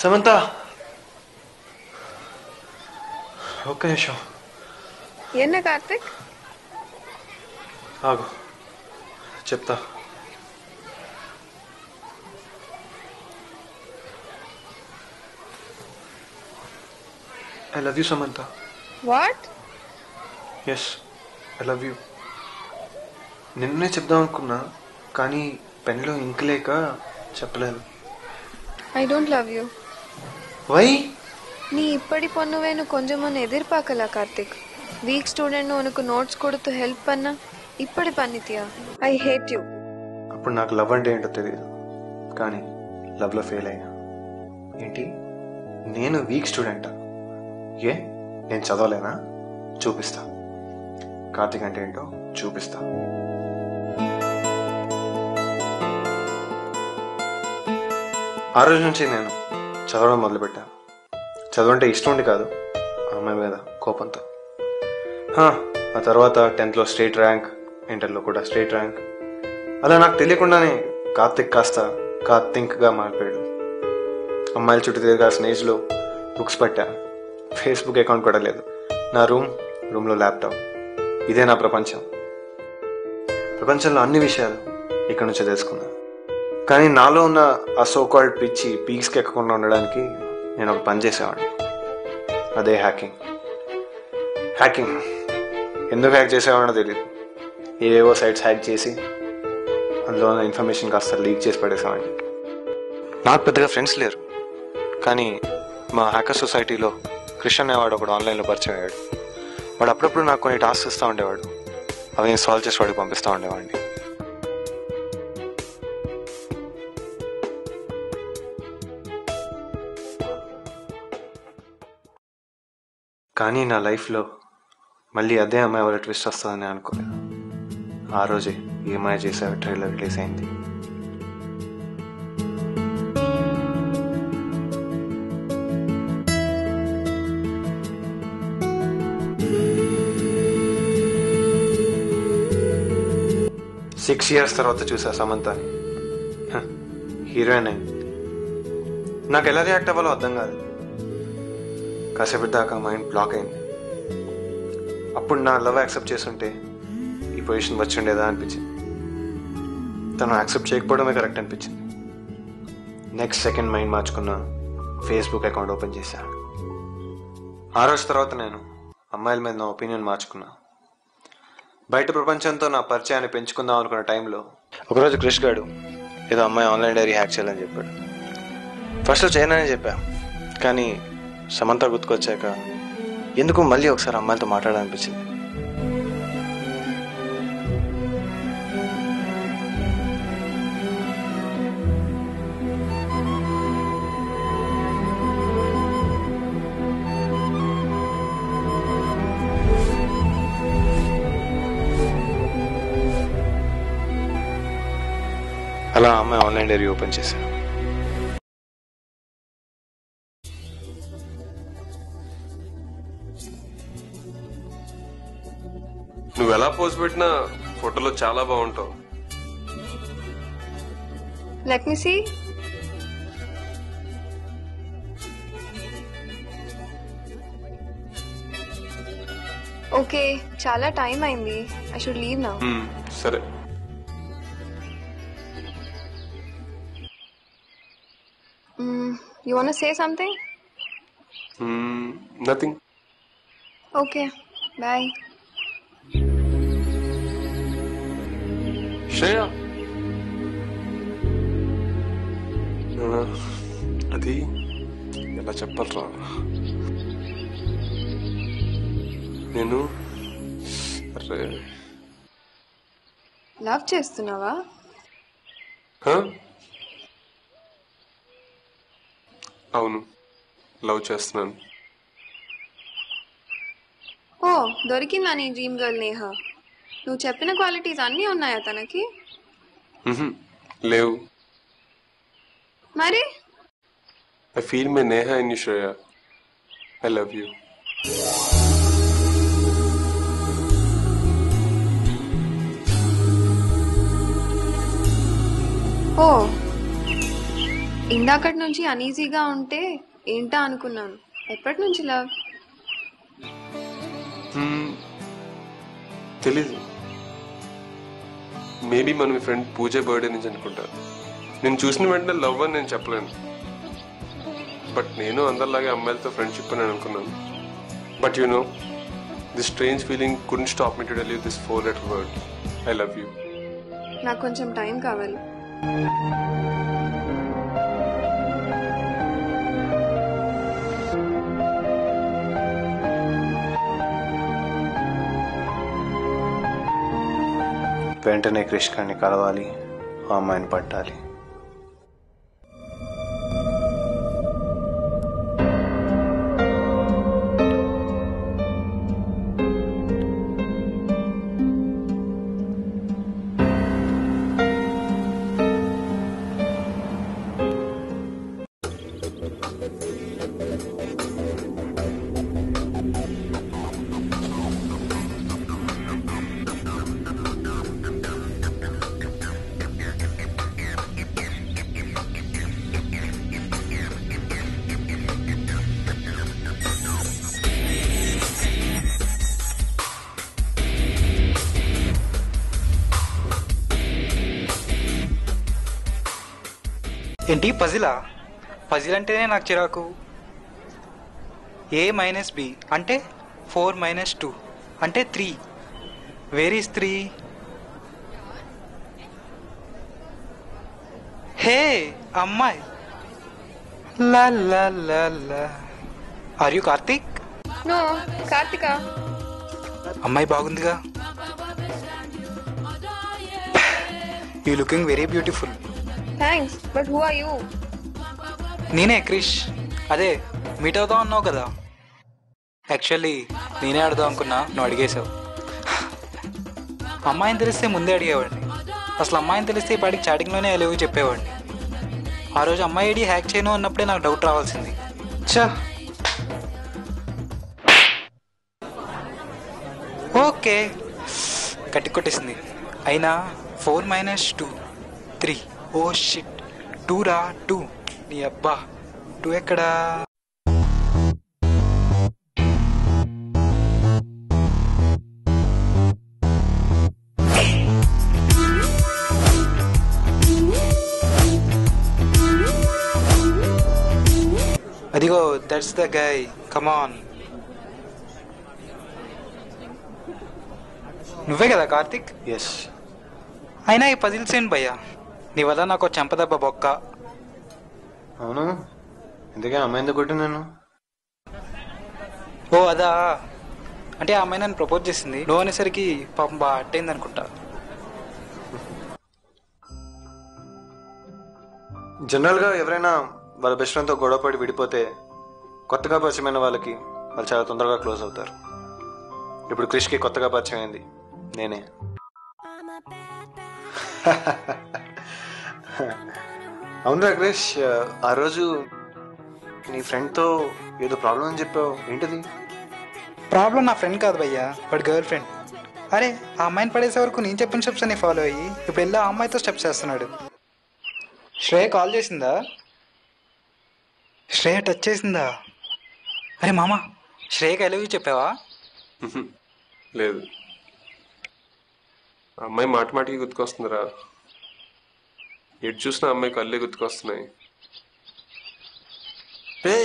సమంత ఒక్క నిమిషం. என்ன కార్తిక్? ఆగు చెప్తా. I love you Samantha. What? Yes, I love you. నిన్నే చెప్దాం అనుకున్నా, కానీ పెన్లో ఇంక్ లేక చెప్పలేదు. I don't love you. Why? நீ இப்படி பண்ணுவேன்னு கொஞ்சமும் எதிர்பார்க்கல கார்த்திக். வீக் ஸ்டூடெண்ட் உனக்கு நோட்ஸ் கொடுத்து ஹெல்ப் பண்ண இப்படி பண்ணித்தியா? I hate you. అప్పుడు నాకు లవ్ అంటే ఏంటో తెలియదు, కానీ లవ్లో ఫెయిల్ అయినా. ఏంటి, నేను వీక్ స్టూడెంటా? ఏ నేను చదవలేనా? చూపిస్తా. కార్తిక్ అంటే ఏంటో చూపిస్తా. ఆ రోజు నుంచి నేను చదవడం మొదలుపెట్టాను. చదవంటే ఇష్టం ఉండి కాదు, ఆ అమ్మాయి మీద కోపంతో. ఆ తర్వాత 10th స్టేట్ ర్యాంక్, ఇంటర్లో కూడా స్టేట్ ర్యాంక్. అలా నాకు తెలియకుండానే కార్తిక్ కాస్త కార్తిక్గా మారిపోయాడు. అమ్మాయిల చుట్టూ తిరగాల్సిన ఏజ్లో బుక్స్ పట్టాను. ఫేస్బుక్ అకౌంట్ కూడా లేదు. నా రూమ్లో ల్యాప్టాప్. ఇదే నా ప్రపంచం. ప్రపంచంలో అన్ని విషయాలు ఇక్కడి నుంచే తెలుసుకున్నాను. కానీ నాలో ఉన్న ఆ సోకాల్డ్ పిచ్చి పీక్స్కి ఎక్కకుండా ఉండడానికి నేను ఒక పని చేసేవాడిని. అదే హ్యాకింగ్. ఎందుకు హ్యాక్ చేసేవాడినో తెలియదు. ఏవేవో సైట్స్ హ్యాక్ చేసి అందులో ఉన్న ఇన్ఫర్మేషన్ కాస్త లీక్ చేసి పడేసేవాడిని. నాకు పెద్దగా ఫ్రెండ్స్ లేరు, కానీ మా హ్యాకర్ సొసైటీలో కృష్ణ అనేవాడు ఒకడు ఆన్లైన్లో పరిచయం అయ్యాడు. వాడు అప్పుడప్పుడు నాకు కొన్ని టాస్క్స్ ఇస్తూ ఉండేవాడు. అవి నేను సాల్వ్ చేసి వాడికి పంపిస్తూ ఉండేవాడిని. కానీ నా లైఫ్లో మళ్ళీ అదే అమ్మాయి వాళ్ళ ట్విస్ట్ వస్తుందని అనుకోలేదు. ఆ రోజే ఈ అమ్మాయి చేసే ట్రైలర్ రిలీజ్ అయింది. సిక్స్ ఇయర్స్ తర్వాత చూసా సమంతని. హీరోయిన్ అయింది. నాకు ఎలా రియాక్ట్ అవ్వాలో అర్థం కాదు. కాసేపటి దాకా మైండ్ బ్లాక్ అయింది. అప్పుడు నా లవ్ యాక్సెప్ట్ చేస్తుంటే ఈ పొజిషన్ వచ్చి ఉండేదా అనిపించింది. తను యాక్సెప్ట్ చేయకపోవడమే కరెక్ట్ అనిపించింది. నెక్స్ట్ సెకండ్ మైండ్ మార్చుకున్న ఫేస్బుక్ అకౌంట్ ఓపెన్ చేశాను. ఆ రోజు తర్వాత నేను అమ్మాయిల మీద నా ఒపీనియన్ మార్చుకున్నా. బయట ప్రపంచంతో నా పరిచయాన్ని పెంచుకుందాం అనుకున్న టైంలో ఒకరోజు క్రిష్ గాడు ఏదో అమ్మాయి ఆన్లైన్ డైరీ హ్యాక్ చేయాలని చెప్పాడు. ఫస్ట్లో చేయననే చెప్పా, కానీ సమంత గుర్తుకొచ్చాక ఎందుకు మళ్ళీ ఒకసారి అమ్మాయిలతో మాట్లాడాలనిపించింది. అలా అమ్మాయి ఆన్లైన్ డైరీ ఓపెన్ చేశాను. నువ్వు ఎలా పోజ్ పెట్టినా ఫోటోలో చాలా బాగుంటావు. Let me see. ఓకే, చాలా టైం అయింది. I should leave now. సరే. You wanna say something? Nothing. Okay, bye. Shreya, అది ఎలా చెప్పాలరా? నేను లవ్ చేస్తున్నావా? అవును, లవ్ చేస్తున్నాను. ఓ, దొరికిందా నీ డ్రీమ్ గర్ల్ నేహ? నువ్వు చెప్పిన క్వాలిటీస్ అన్నీ ఉన్నాయా తనకి? లేవు. మరి I feel my Neha in you Shreya. I love you. ఓ, ఇందాకటి నుంచి అనీజీగా ఉంటే ఏంటా అనుకున్నాను. ఎప్పటి నుంచి లవ్? తెలీదు. మేబీ మన మీ ఫ్రెండ్ పూజ బర్త్డే నుంచి అనుకుంటా. నేను చూసిన వెంటనే లవ్ అని నేను చెప్పలేను, బట్ నేను అందరిలాగే అమ్మాయిలతో ఫ్రెండ్షిప్ అని అనుకున్నాను. But you know, this strange feeling couldn't stop me to tell you this 4-letter word, I love you. నాకు కొంచెం టైం కావాలి. వెంటనే కృష్ణని కలవాలి, ఆ అమ్మాయిని పట్టాలి. ఏంటి పజిలా? పజిల్ అంటేనే నాకు చిరాకు. A minus B అంటే 4 minus 2 అంటే 3. Where is 3? హే అమ్మాయి, లా లా లా లా. Are you Karthik? No, Karthika. అమ్మాయి బాగుందిగా. You looking very beautiful. Thanks, but who are you? నేనే క్రిష్. అదే మీట్ అవుదాం అన్నావు కదా. యాక్చువల్లీ నేనే అడుగుదాం అనుకున్నా, నువ్వు అడిగేశావు. అమ్మాయిని తెలిస్తే ముందే అడిగేవాడిని. అసలు అమ్మాయిని తెలిస్తే ఈ పాటికి చాటింగ్లోనే లేవు చెప్పేవాడిని. ఆ రోజు అమ్మాయి ఐడి హ్యాక్ చేయను అన్నప్పుడే నాకు డౌట్ రావాల్సింది. చా ఓకే, కట్టి కొట్టేసింది. అయినా 4 minus 2 3. ఓ షిట్, 2 రా 2. నీ అబ్బా 2 ఎక్కడా? అదిగో, that's the guy, come on. నువ్వే కదా కార్తిక్? ఎస్. అయినా ఈ పజిల్స్ ఏంటి భయ్యా? నీ వల్ల నాకు చెంపదెబ్బ బొక్క. అవును, ఎందుకే అమ్మాయి ఎందుకు కొట్టి నేను? ఓ అదా, అంటే ఆ అమ్మాయి నన్ను ప్రపోజ్ చేసింది. నువ్వు అనేసరికి పాపం బాగా అట్టయింది అనుకుంటా. జనరల్గా ఎవరైనా వాళ్ళ బెస్ట్ ఫ్రెండ్తో గొడవపడి విడిపోతే కొత్తగా పరిచయమైన వాళ్ళకి వాళ్ళు చాలా తొందరగా క్లోజ్ అవుతారు. ఇప్పుడు క్రిష్కి కొత్తగా పరిచయం అయింది నేనే. అవునరా క్రిష్, ఆ రోజు నీ ఫ్రెండ్తో ఏదో ప్రాబ్లం అని చెప్పావు, ఏంటిది? ప్రాబ్లం నా ఫ్రెండ్ కాదు భయ్యా, వాడి గర్ల్ ఫ్రెండ్. అరే, ఆ అమ్మాయిని పడేసే వరకు నేను చెప్పిన స్టెప్స్ అన్ని ఫాలో అయ్యి ఇప్పుడు వెళ్ళి ఆ అమ్మాయితో స్టెప్స్ చేస్తున్నాడు. శ్రేయ కాల్ చేసిందా? శ్రేయ టచ్ చేసిందా? అరే మామ, శ్రేయకి ఐ లవ్ యూ చెప్పావా? లేదు. అమ్మాయి మాటికి గుర్తుకొస్తుందిరా. ఎటు చూసినా అమ్మాయి కళ్ళే గుర్తుకొస్తున్నాయి. రే,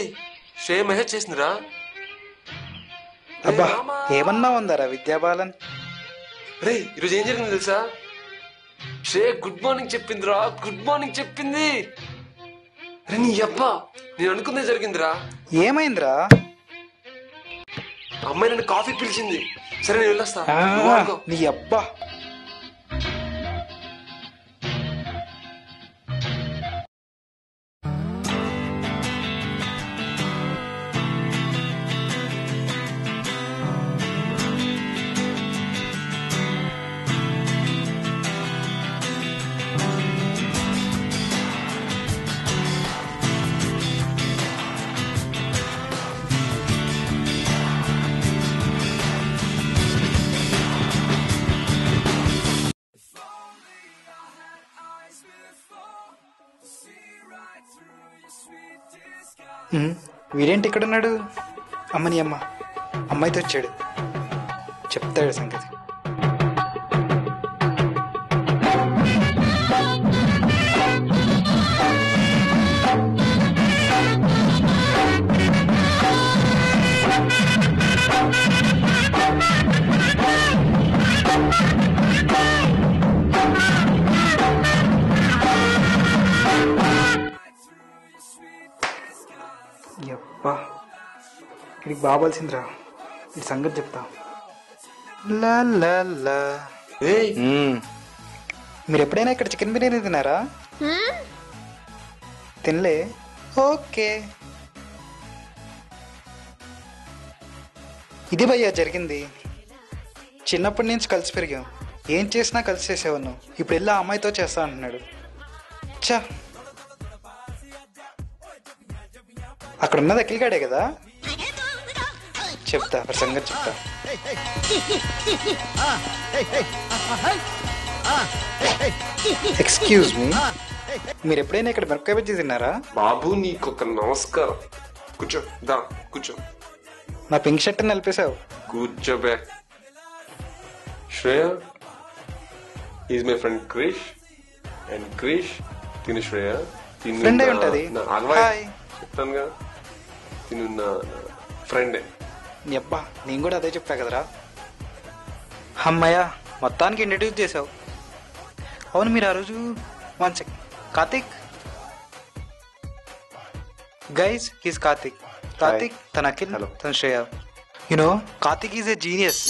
శ్రేయ మెసేజ్ చేసిందిరా. అబ్బా, ఏమన్నా ఉందారా విద్యాబాలన్? రే, ఈరోజు ఏం జరిగింది తెలుసా? శ్రేయ గుడ్ మార్నింగ్ చెప్పిందిరా, గుడ్ మార్నింగ్ చెప్పింది. రే నీ అబ్బా, నేను అనుకుందే జరిగిందిరా. ఏమైందిరా? అమ్మాయి నన్ను కాఫీ పిలిచింది. సరే నేను వెళ్ళొస్తా. నీ అబ్బా. వీడేంటి ఇక్కడ ఉన్నాడు? అమ్మని అమ్మ, అమ్మాయితో వచ్చాడు, చెప్తాడు సంగతి. అబ్బా, ఇక్కడికి బావాల్సిందిరా, ఈ సంగతి చెప్తా. లా లా లా. మీరు ఎప్పుడైనా ఇక్కడ చికెన్ బిర్యానీ తిన్నారా? తినలే? ఓకే. ఇది భయ్యా జరిగింది. చిన్నప్పటి నుంచి కలిసి పెరిగాం, ఏం చేసినా కలిసి చేసేవాళ్ళం. ఇప్పుడు వెళ్ళి ఆ అమ్మాయితో చేస్తా అంటున్నాడు. చా, అక్కడ ఉన్నది అఖిల్గాడే కదా? చెప్తా, సంగతి చెప్తా. ఎక్స్క్యూజ్ మీ, మీరు ఎప్పుడైనా ఇక్కడ మిరపకాయ బజ్జీ తిన్నారా? బాబు నీకు ఒక నమస్కారం. కూర్చో, దా కూర్చో. నా పింక్ షర్ట్ నిలిపేశావు. కూర్చోబే. Shreya is my friend Krish, and Krish తిను శ్రేయ. ఫ్రెండ్ అయి ఉంటది. చెప్తానుగా, తిను నా ఫ్రెండే. నీ అబ్బా, నేను కూడా అదే చెప్పా కదరా. అమ్మయ్య, మొత్తానికి ఇంట్రడ్యూస్ చేసావు. అవును, మీరు ఆ రోజు కార్తిక్ గైస్, హీస్ కార్తిక్. కార్తిక్ తన అఖిల్, తన Shreya. You know, Karthik is a genius.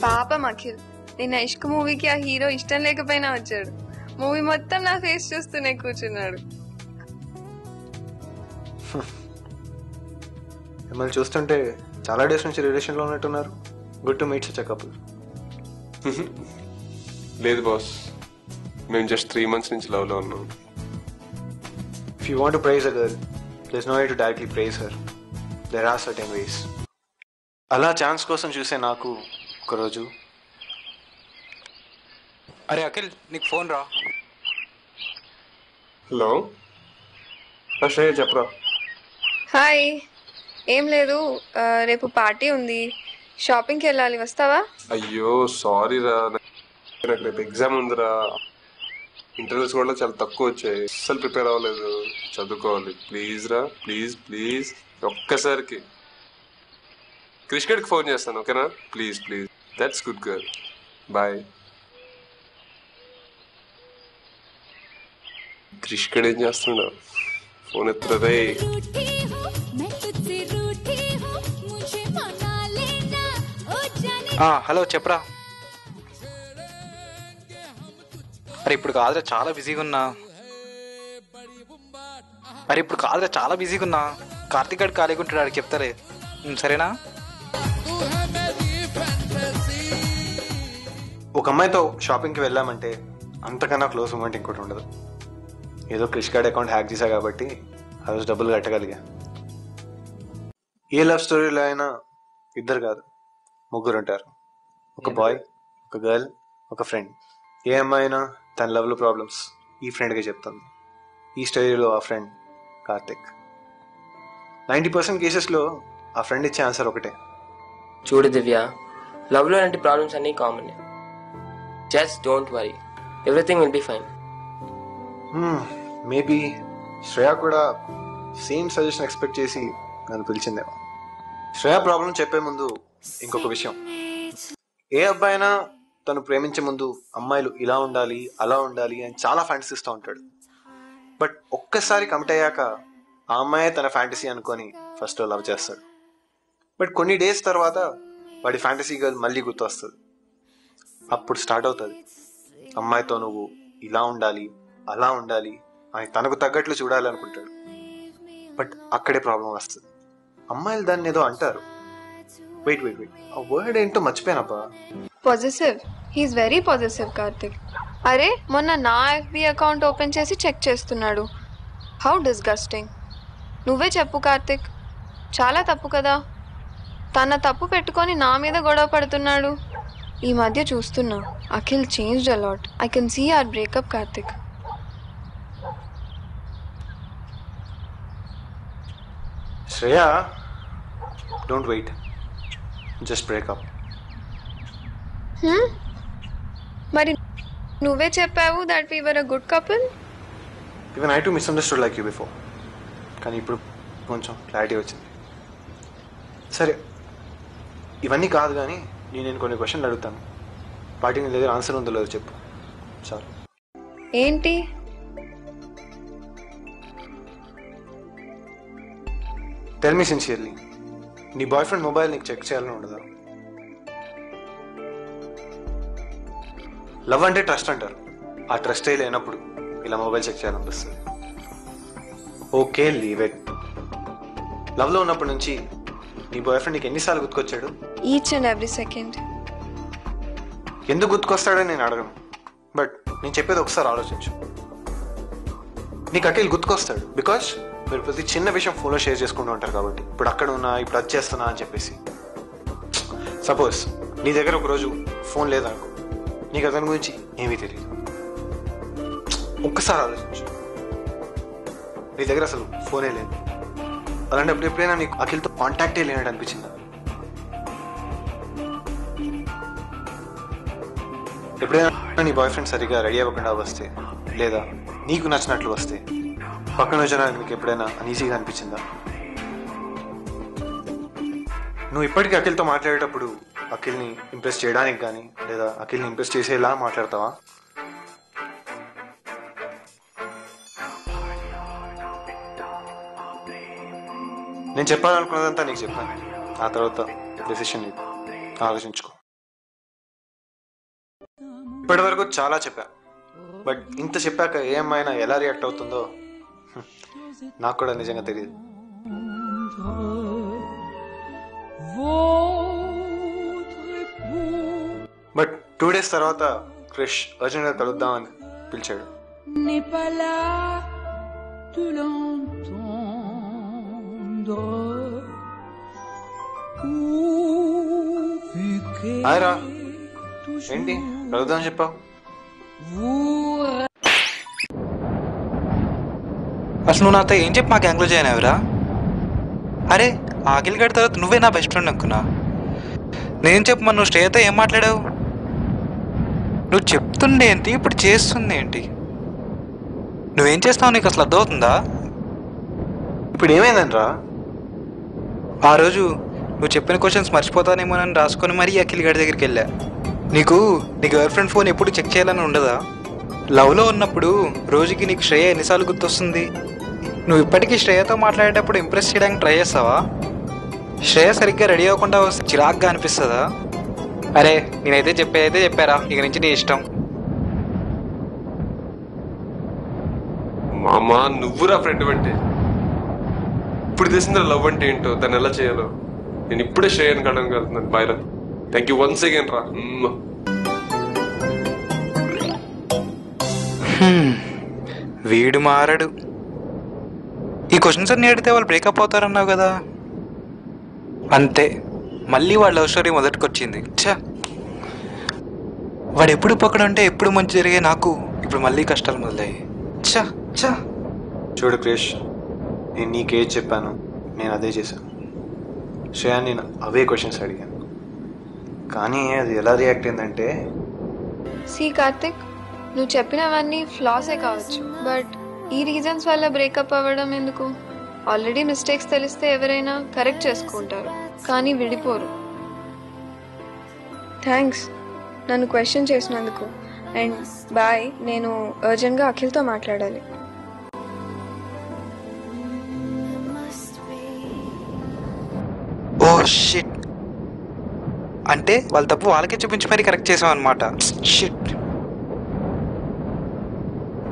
పాపం అఖిల్, నిన్న ఇష్క్ మూవీకి ఆ హీరో ఇష్టం లేకపోయినా వచ్చాడు. మూవీ మొత్తం నా ఫేస్ చూస్తూనే కూర్చున్నాడు. మిమ్మల్ని చూస్తుంటే చాలా డేస్ నుంచి రిలేషన్లో ఉన్నట్టున్నారు. Good to meet such a couple. లేదు బాస్, మేము జస్ట్ 3 months నుంచి లవ్ లో ఉన్నాం. If you want to praise a girl, there's no way to directly praise her. There are certain ways. అలా ఛాన్స్ కోసం చూసే నాకు ఒకరోజు, అరే అఖిల్, నీకు ఫోన్ రా. హలో శ్రేయ, చెప్పరా. హాయ్, ఏం లేదు, రేపు పార్టీ ఉంది, షాపింగ్కి వెళ్ళాలి, వస్తావా? అయ్యో సారీ రా, నాకు రేపు ఎగ్జామ్ ఉందిరా. ఇంటర్వ్యూస్ కూడా చాలా తక్కువ వచ్చాయి, అస్సలు ప్రిపేర్ అవ్వలేదు, చదువుకోవాలి. ప్లీజ్ రా, ప్లీజ్ ప్లీజ్, ఒక్కసారికి క్రిష్ గడికి ఫోన్ చేస్తాను, ఓకేనా? Please please. That's good girl. Bye. Krish గడ్ ఏం చేస్తున్నా? ఫోన్ ఎత్తురదే. హలో, చెప్పరా. అరే ఇప్పుడు కాదురా, చాలా బిజీగా ఉన్నా. కార్తిక్ గారు ఖాళీగా ఉంటాడు, ఆడికి చెప్తారే. సరేనా? ఒక అమ్మాయితో షాపింగ్కి వెళ్ళామంటే అంతకన్నా క్లోజ్ మూమెంట్ ఇంకోటి ఉండదు. ఏదో క్రిష్ కార్డ్ అకౌంట్ హ్యాక్ చేశా కాబట్టి ఆ రోజు డబ్బులు కట్టగలిగా. ఏ లవ్ స్టోరీలో అయినా ఇద్దరు కాదు, ముగ్గురు ఉంటారు. ఒక బాయ్, ఒక గర్ల్, ఒక ఫ్రెండ్. ఏ అమ్మాయి అయినా తన లవ్లో ప్రాబ్లమ్స్ ఈ ఫ్రెండ్గా చెప్తుంది. ఈ స్టోరీలో ఆ ఫ్రెండ్ కార్తిక్. 90% కేసెస్లో ఆ ఫ్రెండ్ ఇచ్చే ఆన్సర్ ఒకటే. చూడు దివ్య, లవ్లో లాంటి ప్రాబ్లమ్స్ అన్నీ common. Just don't worry, everything will be fine. Maybe Shreya కూడా సేమ్ సజెషన్ ఎక్స్పెక్ట్ చేసి నన్ను పిలిచిందేమో. శ్రేయ ప్రాబ్లం చెప్పే ముందు ఇంకొక విషయం, ఏ అబ్బాయి అయినా తను ప్రేమించే ముందు అమ్మాయిలు ఇలా ఉండాలి, అలా ఉండాలి అని చాలా ఫ్యాంటసీ ఇస్తూ ఉంటాడు. బట్ ఒక్కసారి కమిట్ అయ్యాక ఆ అమ్మాయే తన ఫ్యాంటసీ అనుకొని ఫస్ట్ లవ్ చేస్తాడు. బట్ కొన్ని డేస్ తర్వాత వాడి ఫ్యాంటసీ గర్ల్ మళ్ళీ గుర్తొస్తుంది. అప్పుడు స్టార్ట్ అవుతుంది, అమ్మాయితో నువ్వు ఇలా ఉండాలి, అలా ఉండాలి అని తనకు తగ్గట్లు చూడాలి అనుకుంటాడు. బట్ అక్కడే ప్రాబ్లం వస్తుంది. అమ్మాయిలు దాన్ని ఏదో అంటారు. వెయిట్ ఆ వర్డ్ ఏంటో మర్చిపోయానబ్బా. Possessive. He is very possessive Karthik. అరే మొన్న నా FB అకౌంట్ ఓపెన్ చేసి చెక్ చేస్తున్నాడు. How disgusting. నువ్వే చెప్పు కార్తిక్, చాలా తప్పు కదా. తన తప్పు పెట్టుకొని నా మీద గొడవ పడుతున్నాడు. ఈ మధ్య చూస్తున్నా Akhil changed a lot. I can see our breakup Karthik. Shreya, don't wait, just breakup. మరి నువ్వే చెప్పావు that we were a good couple. Even I too misunderstood like you before. కానీ ఇప్పుడు కొంచెం క్లారిటీ వచ్చింది. సరే, ఇవన్నీ కాదు కానీ నేను కొన్ని క్వశ్చన్లు అడుగుతాను. వాటికి నీ దగ్గర ఆన్సర్ ఉందో లేదో చెప్పు చాలు. ఏంటి? టెల్ మీ సిన్సియర్లీ, నీ బాయ్ ఫ్రెండ్ మొబైల్ నీకు చెక్ చేయాలని ఉండదా? లవ్ అంటే ట్రస్ట్ అంటారు. ఆ ట్రస్టే లేనప్పుడు ఇలా మొబైల్ చెక్ చేయాలనిపిస్తుంది. Okay, leave it. లవ్లో ఉన్నప్పటి నుంచి నీ బాయ్ ఫ్రెండ్ నీకు ఎన్నిసార్లు గుర్తుకొచ్చాడు? Each and every second. ఎందుకు గుర్తుకొస్తాడని నేను అడగను, బట్ నేను చెప్పేది ఒకసారి ఆలోచించు. నీకు అఖిల్ గుర్తుకొస్తాడు బికాస్ మీరు ప్రతి చిన్న విషయం ఫోన్లో షేర్ చేసుకుంటూ ఉంటారు కాబట్టి. ఇప్పుడు అక్కడ ఉన్నా, ఇప్పుడు అది చేస్తున్నా అని చెప్పేసి. సపోజ్ నీ దగ్గర ఒకరోజు ఫోన్ లేదనుకో, నీకు అతని గురించి ఏమీ తెలియదు. ఒక్కసారి ఆలోచించు, నీ దగ్గర అసలు ఫోనే లేదు. అలాంటప్పుడు ఎప్పుడైనా నీకు అఖిల్తో కాంటాక్టే లేనట్టు అనిపించిందా? ఎప్పుడైనా నీ బాయ్ ఫ్రెండ్ సరిగ్గా రెడీ అవ్వకుండా వస్తే, లేదా నీకు నచ్చినట్లు వస్తే పక్కన వచ్చడానికి నీకు ఎప్పుడైనా అన్ఈజీగా అనిపించిందా? నువ్వు ఇప్పటికీ అఖిల్తో మాట్లాడేటప్పుడు అఖిల్ని ఇంప్రెస్ చేయడానికి కానీ లేదా అఖిల్ని ఇంప్రెస్ చేసేలా మాట్లాడతావా? నేను చెప్పాలనుకున్నదంతా నీకు చెప్పాను. ఆ తర్వాత డెసిషన్ నీకు, ఆలోచించుకో. ఇప్పటి వరకు చాలా చెప్పా, బట్ ఇంత చెప్పాక ఏ అమ్మాయినా ఎలా రియాక్ట్ అవుతుందో నాకు కూడా నిజంగా తెలియదు. బట్ 2 days తర్వాత క్రిష్ అర్జెంట్గా కలుద్దామని పిలిచాడు. హాయ్రా, ఏంటి కలుద్దామని చెప్పావు? అసలు నువ్వు నాతో ఏం చెప్పి మా గ్యాంగ్లో జాయిన్ అయ్యావురా? అరే ఆకిలి గడి తర్వాత నువ్వే నా బెస్ట్ ఫ్రెండ్ అనుకున్నా. నేను చెప్పు, మరి నువ్వు శ్రేయతో ఏం మాట్లాడావు? నువ్వు చెప్తుండే ఏంటి, ఇప్పుడు చేస్తుంది ఏంటి? నువ్వేం చేస్తావు, నీకు అసలు అర్థమవుతుందా? ఇప్పుడు ఏమైందనరా? ఆ రోజు నువ్వు చెప్పిన క్వశ్చన్స్ మర్చిపోతానేమోనని రాసుకొని మరీ అఖిల్ గడి దగ్గరికి వెళ్ళా. నీ గర్ల్ ఫ్రెండ్ ఫోన్ ఎప్పుడు చెక్ చేయాలని ఉండదా? లవ్లో ఉన్నప్పుడు రోజుకి నీకు శ్రేయ ఎన్నిసార్లు గుర్తొస్తుంది? నువ్వు ఇప్పటికీ శ్రేయతో మాట్లాడేటప్పుడు ఇంప్రెస్ చేయడానికి ట్రై చేస్తావా? శ్రేయ సరిగ్గా రెడీ అవ్వకుండా వస్తే చిరాగ్గా అనిపిస్తుందా? అరే నేనైతే చెప్పారా, ఇక నుంచి నీ ఇష్టం. మామా నువ్వురా ఫ్రెండ్ అంటే. ఇప్పుడు తెలిసిందా లవ్ అంటే ఏంటో, దాన్ని ఎలా చేయాలో. నేను ఇప్పుడే శ్రేయని కడడానికి వెళ్తున్నాను. బాయ్ రా. థ్యాంక్ యూ వన్స్ అగైన్ రా. వీడు మారడు. ఈ క్వశ్చన్స్ అన్ని అడిగితే వాళ్ళు బ్రేకప్ అవుతారన్నావు కదా, అంతే మళ్ళీ వాళ్ళ లవ్ స్టోరీ మొదటికొచ్చింది. ఛా, వాడు ఎప్పుడు పక్కడుంటే ఎప్పుడు మంచి జరిగే నాకు ఇప్పుడు మళ్ళీ కష్టాలు మొదలయ్యాయి. ఛా ఛా. చూడు క్రిష్, నేను నీకేది చెప్పాను నేను అదే చేశాను. శ్రేయా నేను అవే క్వశ్చన్స్ అడిగాను, కానీ అది ఎలా రియాక్ట్ అయిందంటే. సి కార్తిక్, నువ్వు చెప్పినవన్నీ ఫ్లాసే కావచ్చు, బట్ ఈ రీజన్స్ వల్ల బ్రేకప్ అవ్వడం ఎందుకు? ఆల్రెడీ మిస్టేక్స్ తెలిస్తే ఎవరైనా కరెక్ట్ చేసుకుంటారు, కానీ విడిపోరు. థ్యాంక్స్ నన్ను క్వశ్చన్ చేసినందుకు, అండ్ బాయ్. నేను అర్జెంట్గా అఖిల్తో మాట్లాడాలి. ఓ షిట్, అంటే వాళ్ళ తప్పు వాళ్ళకే చూపించి మరీ కరెక్ట్ చేసాం అనమాట. షిట్.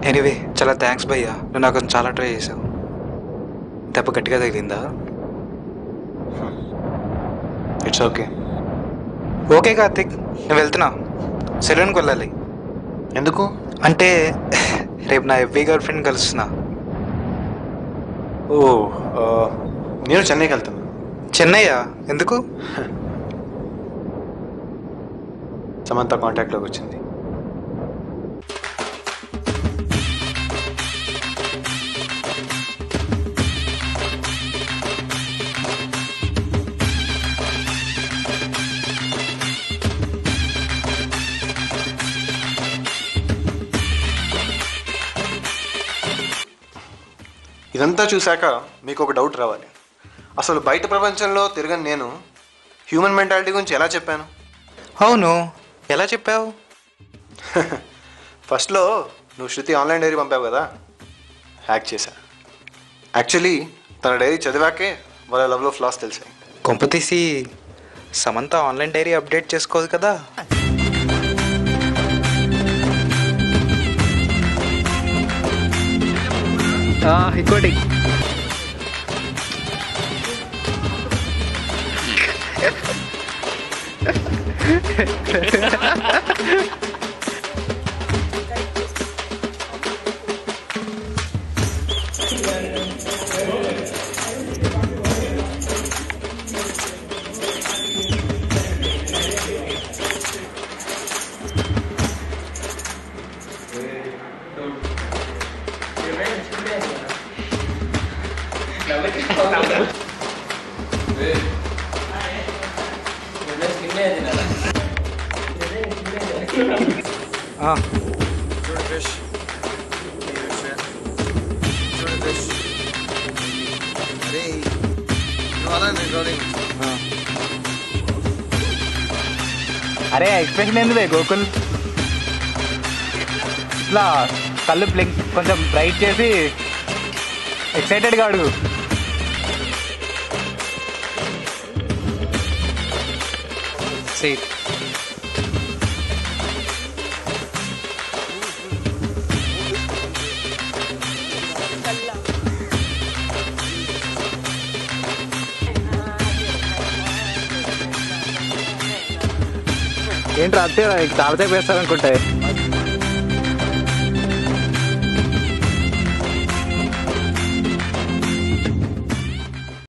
ఎనీవే చాలా థ్యాంక్స్ భయ్యా, నువ్వు నాకు చాలా ట్రై చేసావు. దెబ్బ గట్టిగా తగిలిందా? It's okay. ఓకే కార్తిక్, నేను వెళ్తున్నా. సెలూన్కి వెళ్ళాలి. ఎందుకు? అంటే రేపు నా ఎవ్వీ గర్ల్ ఫ్రెండ్ కలుస్తున్నా. ఓ, నేను చెన్నైకి వెళ్తున్నా. చెన్నయ్యా? ఎందుకు? సమంత కాంటాక్ట్లోకి వచ్చింది. ఇదంతా చూశాక మీకు ఒక డౌట్ రావాలి. అసలు బయట ప్రపంచంలో తిరగని నేను హ్యూమన్ మెంటాలిటీ గురించి ఎలా చెప్పాను? అవును, ఎలా చెప్పావు? ఫస్ట్లో నువ్వు శృతి ఆన్లైన్ డైరీ పంపావు కదా, హ్యాక్ చేశా. యాక్చువల్లీ తన డైరీ చదివాకే వాళ్ళ లవ్లో ఫ్లాస్ తెలిసాయి. కొంపతీసి సమంత ఆన్లైన్ డైరీ అప్డేట్ చేసుకోదు కదా? ఇంకోటి అరే ఎక్స్ప్రెషన్ ఎందుకు గోకుల్? ఇట్లా కళ్ళు బ్లింక్ కొంచెం బ్రైట్ చేసి ఎక్సైటెడ్గా అడుగు. సీట్ ఏంట్రా అంతే తాళతే వేస్తారనుకుంటే